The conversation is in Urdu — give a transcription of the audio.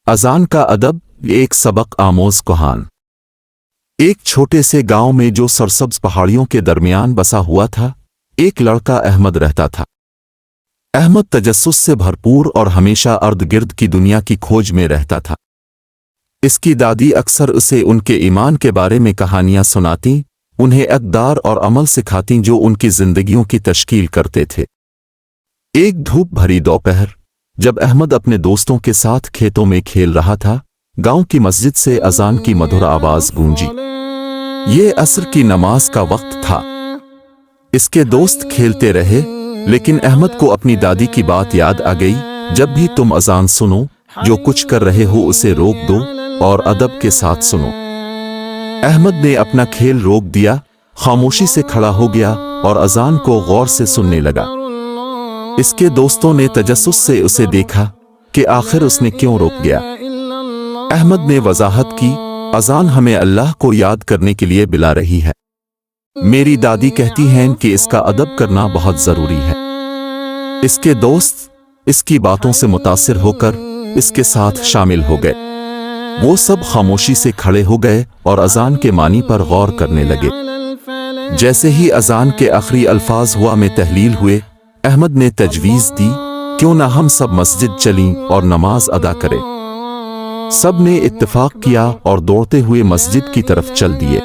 اذان کا ادب، ایک سبق آموز کہانی۔ ایک چھوٹے سے گاؤں میں جو سرسبز پہاڑیوں کے درمیان بسا ہوا تھا، ایک لڑکا احمد رہتا تھا۔ احمد تجسس سے بھرپور اور ہمیشہ ارد گرد کی دنیا کی کھوج میں رہتا تھا۔ اس کی دادی اکثر اسے ان کے ایمان کے بارے میں کہانیاں سناتیں، انہیں اقدار اور عمل سکھاتیں جو ان کی زندگیوں کی تشکیل کرتے تھے۔ ایک دھوپ بھری دوپہر، جب احمد اپنے دوستوں کے ساتھ کھیتوں میں کھیل رہا تھا، گاؤں کی مسجد سے اذان کی مدھر آواز گونجی۔ یہ عصر کی نماز کا وقت تھا۔ اس کے دوست کھیلتے رہے، لیکن احمد کو اپنی دادی کی بات یاد آ گئی، جب بھی تم اذان سنو، جو کچھ کر رہے ہو اسے روک دو اور ادب کے ساتھ سنو۔ احمد نے اپنا کھیل روک دیا، خاموشی سے کھڑا ہو گیا اور اذان کو غور سے سننے لگا۔ اس کے دوستوں نے تجسس سے اسے دیکھا کہ آخر اس نے کیوں روک گیا۔ احمد نے وضاحت کی، اذان ہمیں اللہ کو یاد کرنے کے لیے بلا رہی ہے۔ میری دادی کہتی ہیں کہ اس کا ادب کرنا بہت ضروری ہے۔ اس کے دوست اس کی باتوں سے متاثر ہو کر اس کے ساتھ شامل ہو گئے۔ وہ سب خاموشی سے کھڑے ہو گئے اور اذان کے معنی پر غور کرنے لگے۔ جیسے ہی اذان کے آخری الفاظ ہوا میں تحلیل ہوئے، احمد نے تجویز دی، کیوں نہ ہم سب مسجد چلیں اور نماز ادا کریں۔ سب نے اتفاق کیا اور دوڑتے ہوئے مسجد کی طرف چل دیے۔